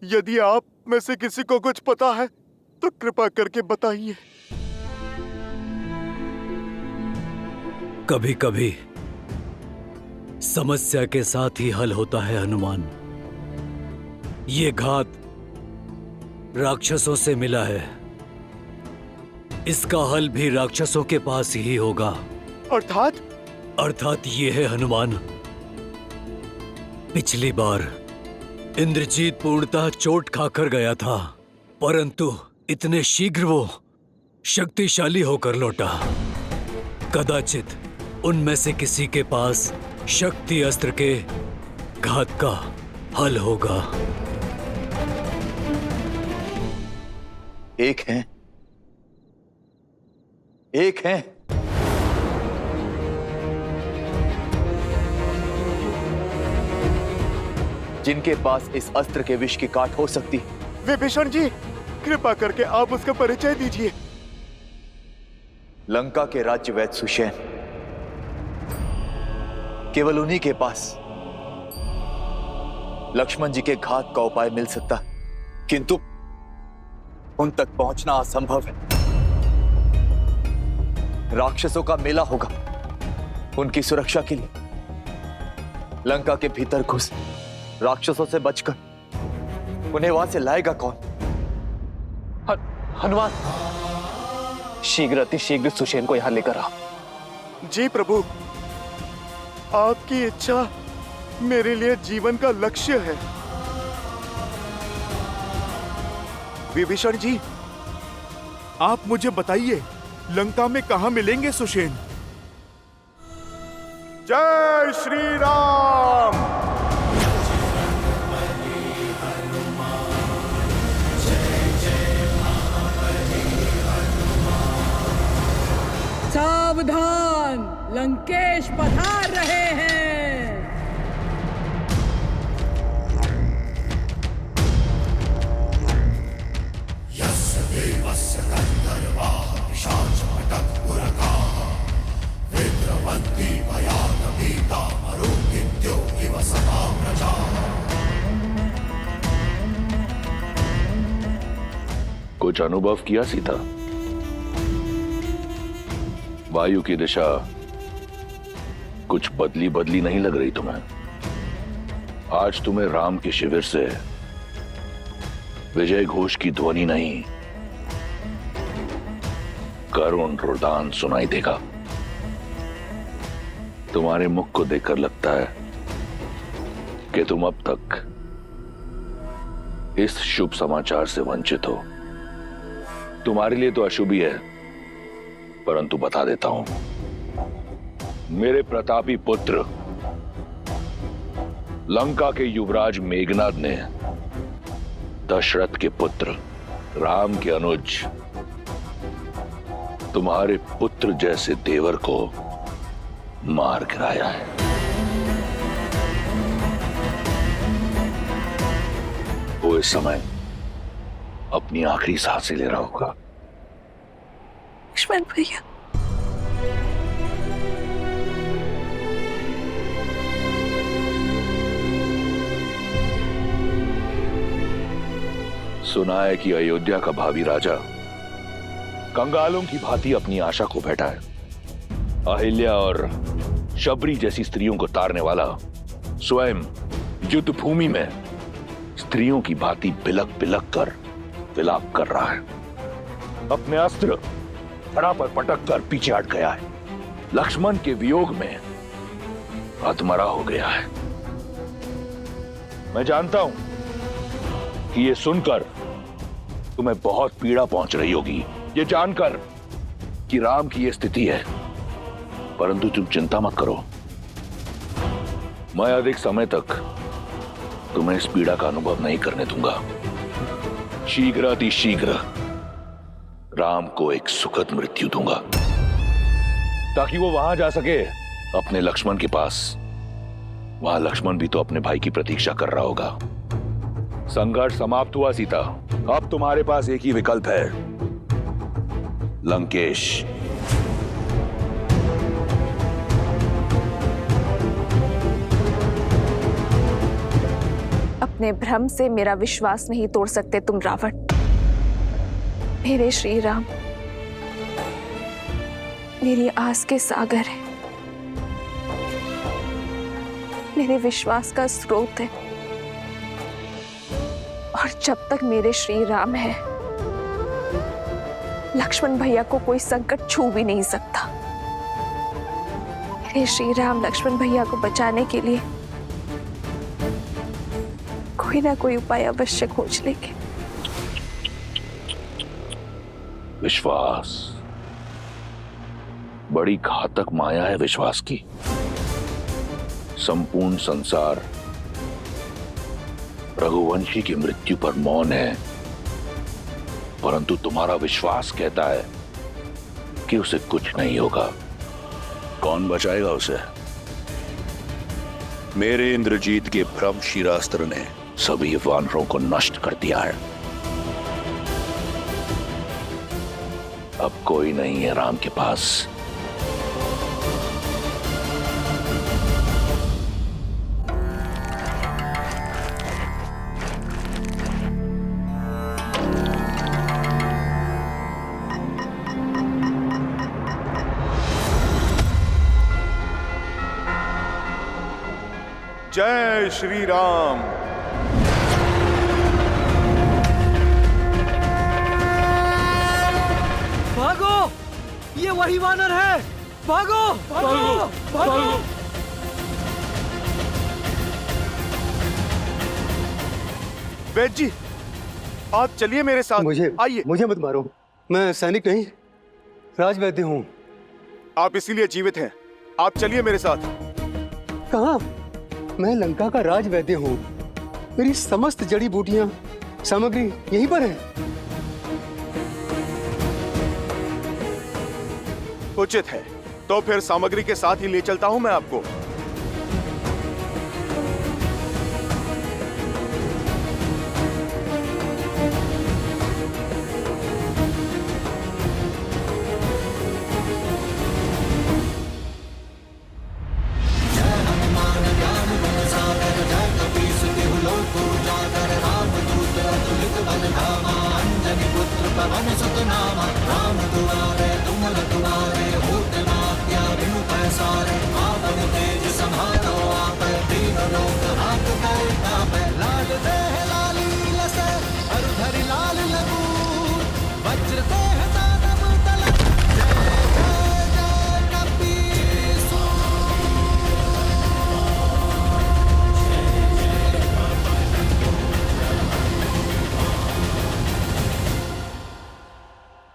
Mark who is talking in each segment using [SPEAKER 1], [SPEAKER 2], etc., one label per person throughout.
[SPEAKER 1] यदि आप में से किसी को कुछ पता है तो कृपा करके बताइए।
[SPEAKER 2] कभी कभी समस्या के साथ ही हल होता है हनुमान। ये घात राक्षसों से मिला है, इसका हल भी राक्षसों के पास ही होगा। अर्थात ये है हनुमान, पिछली बार इंद्रजीत पूर्णतः चोट खाकर गया था, परंतु इतने शीघ्र वो शक्तिशाली होकर लौटा। कदाचित उनमें से किसी के पास शक्ति अस्त्र के घात का हल होगा।
[SPEAKER 3] एक हैं जिनके पास इस अस्त्र के विष की काट हो सकती है।
[SPEAKER 1] विभीषण जी, कृपा करके आप उसका परिचय दीजिए।
[SPEAKER 3] लंका के राज्य वैद्य सुषेण, केवल उन्हीं के पास लक्ष्मण जी के घात का उपाय मिल सकता, किंतु उन तक पहुंचना असंभव है। राक्षसों का मेला होगा, उनकी सुरक्षा के लिए लंका के भीतर घुस राक्षसों से बचकर उन्हें वहां से लाएगा कौन?
[SPEAKER 4] हनुमान, शीघ्र अतिशीघ्र सुषेण को यहां लेकर आ।
[SPEAKER 1] जी प्रभु, आपकी इच्छा मेरे लिए जीवन का लक्ष्य है। विभीषण जी, आप मुझे बताइए, लंका में कहां मिलेंगे सुषेण? जय श्री राम।
[SPEAKER 5] सावधान, लंकेश पधार रहे हैं।
[SPEAKER 6] कुछ अनुभव किया सीता? वायु की दिशा कुछ बदली बदली नहीं लग रही तुम्हें? आज तुम्हें राम के शिविर से विजय घोष की ध्वनि नहीं, करुण रुदान सुनाई देगा। तुम्हारे मुख को देखकर लगता है कि तुम अब तक इस शुभ समाचार से वंचित हो। तुम्हारे लिए तो अशुभ ही है, परंतु बता देता हूं, मेरे प्रतापी पुत्र लंका के युवराज मेघनाद ने दशरथ के पुत्र राम के अनुज तुम्हारे पुत्र जैसे देवर को मार गिराया है। वो इस समय अपनी आखिरी सांसें ले रहा होगा।
[SPEAKER 7] लक्ष्मण भैया,
[SPEAKER 6] सुना है कि अयोध्या का भावी राजा कंगालों की भांति अपनी आशा को बैठा है। अहिल्या और शबरी जैसी स्त्रियों को तारने वाला स्वयं युद्ध भूमि में स्त्रियों की भांति बिलक बिलक कर विलाप कर रहा है। अपने अस्त्र धड़ा पर पटक कर पीछे हट गया है। लक्ष्मण के वियोग में अधमरा हो गया है। मैं जानता हूं कि ये सुनकर तुम्हें बहुत पीड़ा पहुंच रही होगी, ये जानकर कि राम की ये स्थिति है, परंतु तुम चिंता मत करो। मैं अधिक समय तक तुम्हें इस पीड़ा का अनुभव नहीं करने दूंगा। शीघ्र अतिशीघ्र राम को एक सुखद मृत्यु दूंगा, ताकि वो वहां जा सके अपने लक्ष्मण के पास। वहां लक्ष्मण भी तो अपने भाई की प्रतीक्षा कर रहा होगा। संघर्ष समाप्त हुआ सीता, अब तुम्हारे पास एक ही विकल्प है, लंकेश।
[SPEAKER 7] अब अपने भ्रम से मेरा विश्वास नहीं तोड़ सकते तुम रावण। मेरे श्री राम मेरी आस के सागर है, मेरे विश्वास का स्रोत है, और जब तक मेरे श्री राम है लक्ष्मण भैया को कोई संकट छू भी नहीं सकता। मेरे श्री राम लक्ष्मण भैया को बचाने के लिए कोई ना कोई उपाय अवश्य खोज लेंगे।
[SPEAKER 6] विश्वास बड़ी घातक माया है विश्वास की। संपूर्ण संसार रघुवंशी की मृत्यु पर मौन है, परंतु तुम्हारा विश्वास कहता है कि उसे कुछ नहीं होगा। कौन बचाएगा उसे?
[SPEAKER 8] मेरे इंद्रजीत के भ्रम शिरास्त्र ने
[SPEAKER 6] सभी वानरों को नष्ट कर दिया है। अब कोई नहीं है राम के पास।
[SPEAKER 1] जय श्री राम।
[SPEAKER 2] भागो, ये वही वानर है। भागो भागो भागो।
[SPEAKER 1] वैद्य जी, आप चलिए मेरे साथ। आइए।
[SPEAKER 9] मुझे मत मारो, मैं सैनिक नहीं राजवैद्य हूँ।
[SPEAKER 1] आप इसीलिए जीवित हैं। आप चलिए मेरे साथ।
[SPEAKER 9] कहाँ? मैं लंका का राजवैद्य हूँ। मेरी समस्त जड़ी बूटियां सामग्री यहीं पर है।
[SPEAKER 1] उचित है, तो फिर सामग्री के साथ ही ले चलता हूँ मैं आपको।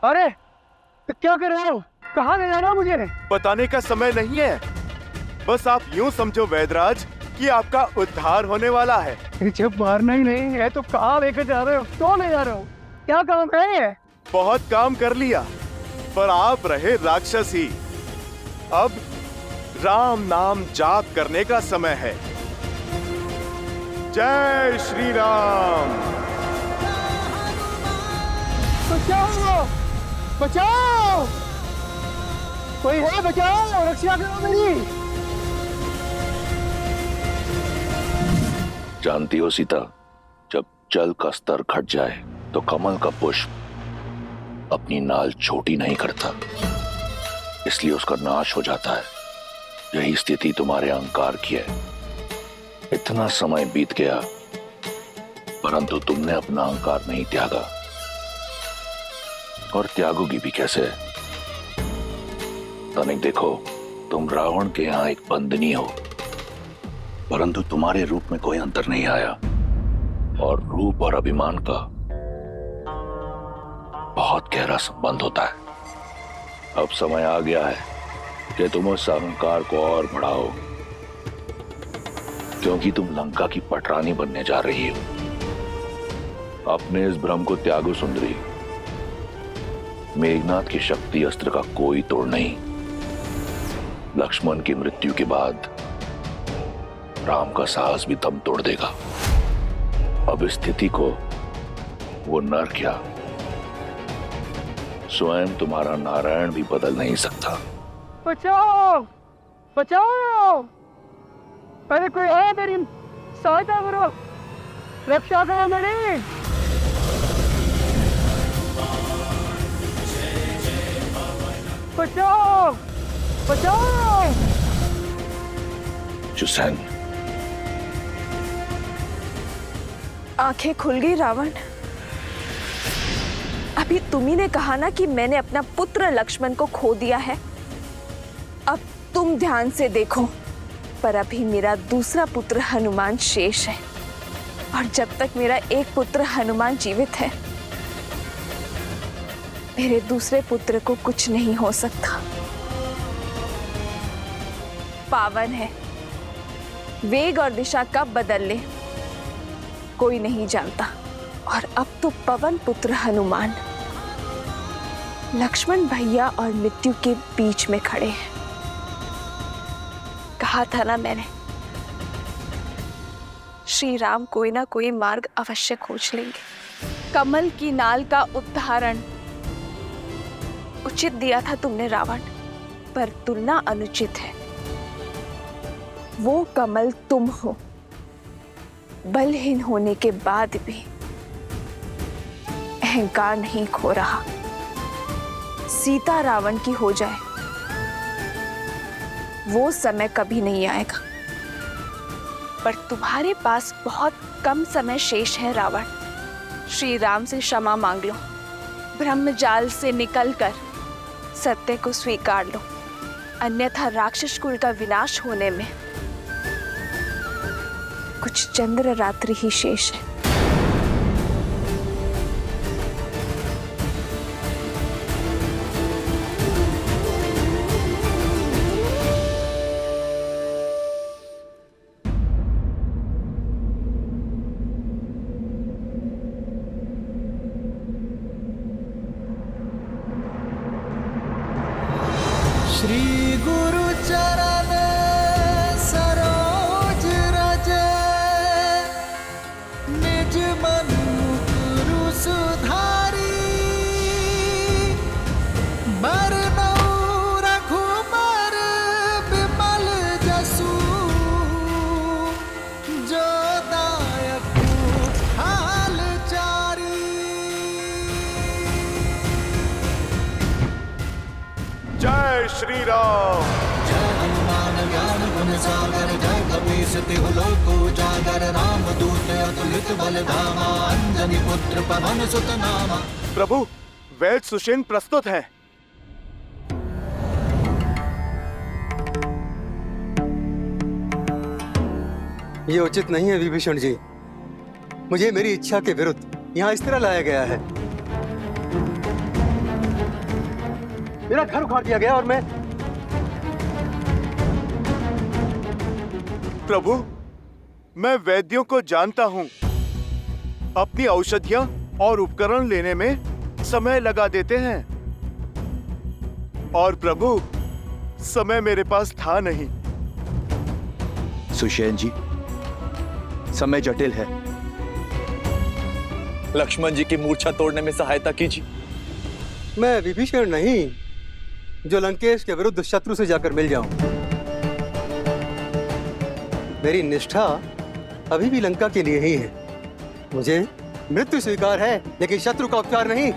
[SPEAKER 9] अरे तो क्या कर रहे हो? कहाँ ले जा रहे हो मुझे?
[SPEAKER 1] बताने का समय नहीं है। बस आप यूं समझो वैदराज कि आपका उद्धार होने वाला है।
[SPEAKER 9] जब मारना ही नहीं है तो कहाँ लेकर जा रहे हो? क्यों ले जा रहे हो? क्या काम है?
[SPEAKER 1] बहुत काम कर लिया, पर आप रहे राक्षस ही। अब राम नाम जाप करने का समय है। जय श्री राम।
[SPEAKER 9] बचाओ, बचाओ, कोई है? बचाओ, रक्षा करो मेरी।
[SPEAKER 6] जानती हो सीता, जब जल का स्तर घट जाए तो कमल का पुष्प अपनी नाल छोटी नहीं करता, इसलिए उसका नाश हो जाता है। यही स्थिति तुम्हारे अहंकार की है। इतना समय बीत गया परंतु तुमने अपना अहंकार नहीं त्यागा, और त्यागोगी भी कैसे? तनिक देखो, तुम रावण के यहां एक बंदनी हो, परंतु तुम्हारे रूप में कोई अंतर नहीं आया, और रूप और अभिमान का बहुत गहरा संबंध होता है। अब समय आ गया है कि तुम उस अहंकार को और बढ़ाओ, क्योंकि तुम लंका की पटरानी बनने जा रही हो। अपने इस भ्रम को त्यागो सुंदरी। मेघनाथ की शक्ति अस्त्र का कोई तोड़ नहीं। लक्ष्मण की मृत्यु के बाद राम का साहस भी दम तोड़ देगा। अब इस स्थिति को वो नर क्या, स्वयं तुम्हारा नारायण भी बदल नहीं सकता।
[SPEAKER 9] बचाओ, बचाओ, अरे कोई है? मेरी सहायता करो। रक्षा करो मेरी। बचाओ बचाओ।
[SPEAKER 6] जुसैन,
[SPEAKER 7] आंखें खुल गई रावण। अभी तुम्ही ने कहा ना कि मैंने अपना पुत्र लक्ष्मण को खो दिया है। अब तुम ध्यान से देखो, पर अभी मेरा दूसरा पुत्र हनुमान शेष है, और जब तक मेरा एक पुत्र हनुमान जीवित है, मेरे दूसरे पुत्र को कुछ नहीं हो सकता। पावन है, वेग और दिशा कब बदल ले कोई नहीं जानता। और अब तो पवन पुत्र हनुमान लक्ष्मण भैया और मृत्यु के बीच में खड़े हैं। कहा था ना मैंने, श्री राम कोई ना कोई मार्ग अवश्य खोज लेंगे। कमल की नाल का उदाहरण उचित दिया था तुमने रावण, पर तुलना अनुचित है। वो कमल तुम हो, बलहीन होने के बाद भी अहंकार नहीं खो रहा। सीता रावण की हो जाए, वो समय कभी नहीं आएगा, पर तुम्हारे पास बहुत कम समय शेष है रावण। श्री राम से क्षमा मांग लो, ब्रह्मजाल से निकलकर सत्य को स्वीकार लो, अन्यथा राक्षस कुल का विनाश होने में कुछ चंद्र रात्रि ही शेष है।
[SPEAKER 10] श्री गुरु चरण सरोज रज, निज मन गुरु सुधारी। बरनौ रघुबर बिमल जसु, जो दायक हाल चारी।
[SPEAKER 1] जय श्री राम।
[SPEAKER 10] जय हनुमान ज्ञान गुण सागर, जय कपीस तिहु लोक उजागर। राम दूत अतुलित बल धामा, अंजनी पुत्र पवन सुत नामा।
[SPEAKER 1] प्रभु, वैद सुषेण प्रस्तुत हैं।
[SPEAKER 9] ये उचित नहीं है विभीषण जी। मुझे मेरी इच्छा के विरुद्ध यहाँ इस तरह लाया गया है। मेरा घर उखाड़ दिया गया और मैं।
[SPEAKER 1] प्रभु, मैं वैद्यों को जानता हूं। अपनी औषधियां और उपकरण लेने में समय लगा देते हैं, और प्रभु समय मेरे पास था नहीं।
[SPEAKER 3] सुषेण जी, समय जटिल है। लक्ष्मण जी की मूर्छा तोड़ने में सहायता कीजिए।
[SPEAKER 9] मैं विभीषण नहीं, जो लंकेश के विरुद्ध शत्रु से जाकर मिल जाऊं। मेरी निष्ठा अभी भी लंका के लिए ही है। मुझे मृत्यु स्वीकार है, लेकिन शत्रु का उपचार नहीं।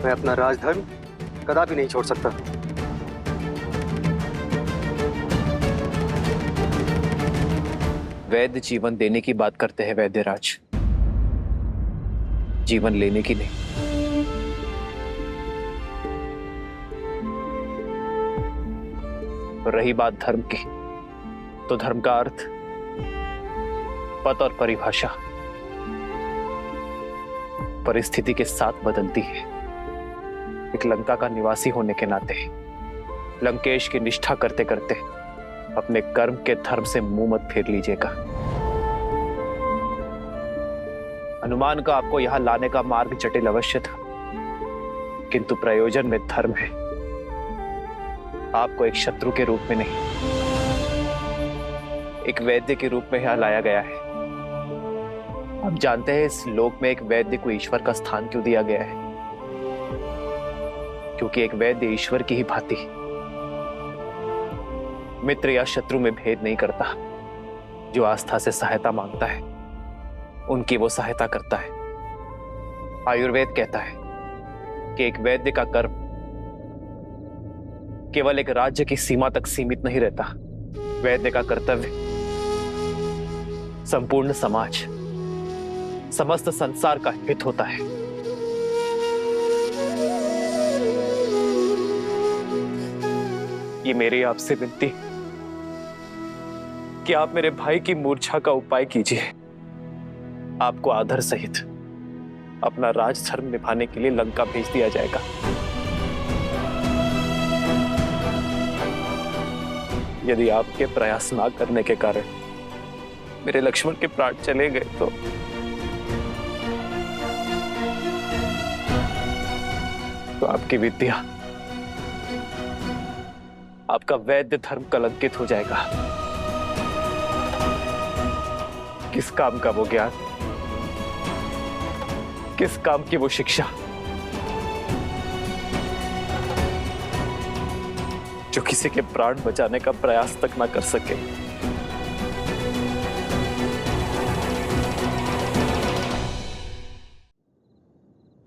[SPEAKER 9] मैं अपना राजधर्म कदापि नहीं छोड़ सकता।
[SPEAKER 4] वैद्य जीवन देने की बात करते हैं वैद्यराज, जीवन लेने की नहीं। रही बात धर्म की, तो धर्म का अर्थ, पद और परिभाषा परिस्थिति के साथ बदलती है। एक लंका का निवासी होने के नाते लंकेश की निष्ठा करते करते अपने कर्म के धर्म से मुंह मत फेर लीजिएगा। हनुमान का आपको यहां लाने का मार्ग जटिल अवश्य था, किंतु प्रयोजन में धर्म है। आपको एक शत्रु के रूप में नहीं, एक वैद्य के रूप में यहां लाया गया है। आप जानते हैं इस लोक में एक वैद्य को ईश्वर का स्थान क्यों दिया गया है? क्योंकि एक वैद्य ईश्वर की ही भांति मित्र या शत्रु में भेद नहीं करता। जो आस्था से सहायता मांगता है उनकी वो सहायता करता है। आयुर्वेद कहता है कि एक वैद्य का कर्म केवल एक राज्य की सीमा तक सीमित नहीं रहता। वैद्य का कर्तव्य संपूर्ण समाज, समस्त संसार का हित होता है। ये मेरी आपसे विनती कि आप मेरे भाई की मूर्छा का उपाय कीजिए। आपको आदर सहित अपना राजधर्म निभाने के लिए लंका भेज दिया जाएगा। यदि आपके प्रयास ना करने के कारण मेरे लक्ष्मण के प्राण चले गए तो आपकी विद्या, आपका वैद्य धर्म कलंकित हो जाएगा। किस काम का वो ज्ञान, किस काम की वो शिक्षा जो किसी के प्राण बचाने का प्रयास तक ना कर सके।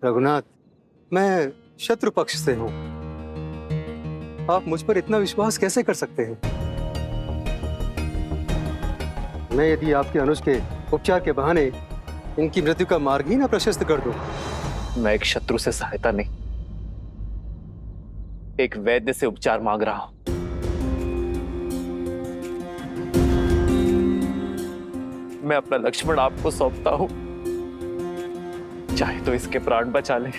[SPEAKER 9] रघुनाथ, मैं शत्रु पक्ष से हूं। आप मुझ पर इतना विश्वास कैसे कर सकते हैं? मैं यदि आपके अनुज के उपचार के बहाने इनकी मृत्यु का मार्ग ही ना प्रशस्त कर दूं।
[SPEAKER 4] मैं एक शत्रु से सहायता नहीं, एक वैद्य से उपचार मांग रहा हूं। मैं अपना लक्ष्मण आपको सौंपता हूं, चाहे तो इसके प्राण बचा ले,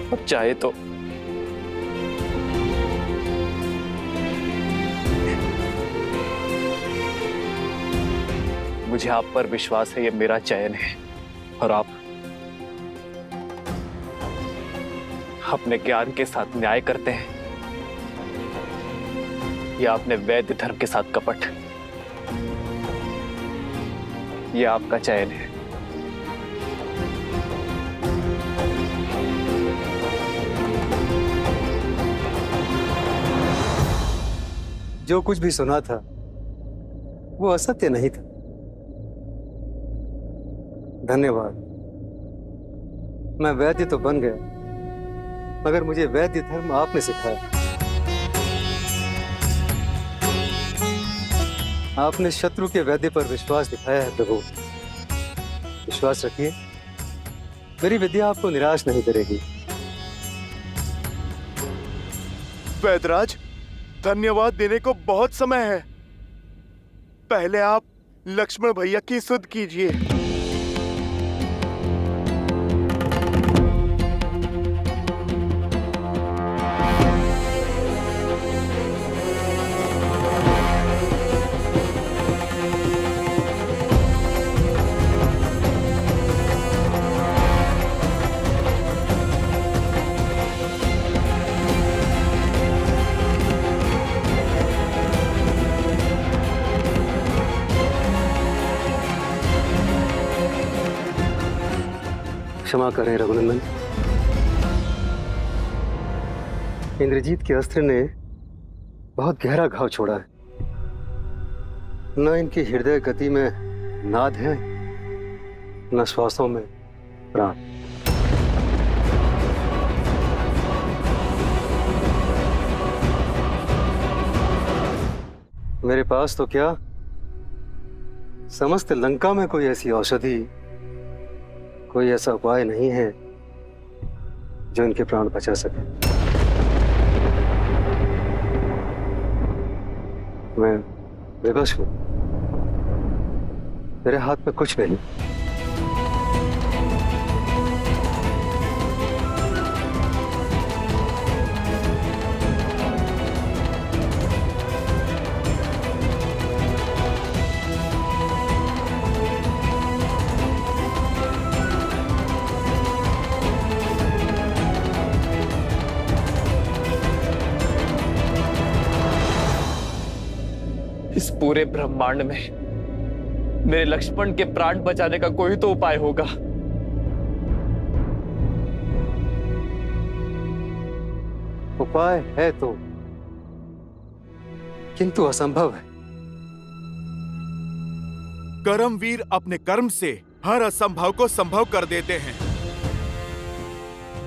[SPEAKER 4] और चाहे तो मुझे आप पर विश्वास है, ये मेरा चयन है और आप अपने ज्ञान के साथ न्याय करते हैं या अपने वैद्य धर्म के साथ कपट। यह आपका चयन है।
[SPEAKER 9] जो कुछ भी सुना था वो असत्य नहीं था। धन्यवाद। मैं वैद्य तो बन गया, मगर मुझे वैद्य धर्म आपने सिखाया। आपने शत्रु के वैद्य पर विश्वास दिखाया है प्रभु। विश्वास रखिए, मेरी विद्या आपको निराश नहीं करेगी।
[SPEAKER 1] वैदराज, धन्यवाद देने को बहुत समय है। पहले आप लक्ष्मण भैया की सुध कीजिए।
[SPEAKER 9] क्षमा करें रघुनंदन, इंद्रजीत के अस्त्र ने बहुत गहरा घाव छोड़ा है। न इनकी हृदय गति में नाद है, न श्वासों में प्राण। मेरे पास तो क्या, समस्त लंका में कोई ऐसी औषधि, कोई ऐसा उपाय नहीं है जो इनके प्राण बचा सके। मैं विवश हूं, मेरे हाथ में कुछ नहीं।
[SPEAKER 4] इस पूरे ब्रह्मांड में मेरे लक्ष्मण के प्राण बचाने का कोई तो उपाय होगा।
[SPEAKER 9] उपाय है तो किंतु असंभव है।
[SPEAKER 1] कर्मवीर अपने कर्म से हर असंभव को संभव कर देते हैं।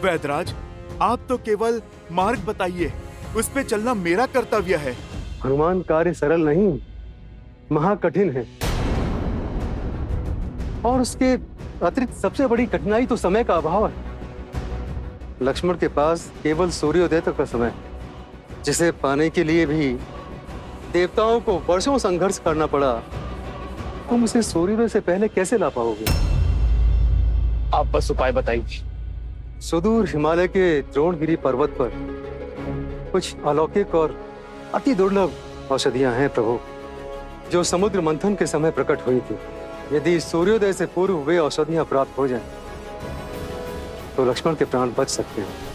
[SPEAKER 1] वैदराज, आप तो केवल मार्ग बताइए, उस पे चलना मेरा कर्तव्य है।
[SPEAKER 9] हनुमान, कार्य सरल नहीं, महाकठिन है। और उसके अतिरिक्त सबसे बड़ी कठिनाई तो समय का अभाव है। लक्ष्मण के पास केवल सूर्योदय तक का समय, जिसे पाने के लिए भी देवताओं को वर्षों संघर्ष करना पड़ा। तुम उसे सूर्योदय से पहले कैसे ला पाओगे?
[SPEAKER 4] आप बस उपाय बताइए।
[SPEAKER 9] सुदूर हिमालय के द्रोणगिरी पर्वत पर कुछ अलौकिक और अति दुर्लभ औषधियां हैं प्रभु, जो समुद्र मंथन के समय प्रकट हुई थी। यदि सूर्योदय से पूर्व वे औषधियां प्राप्त हो जाएं, तो लक्ष्मण के प्राण बच सकते हैं।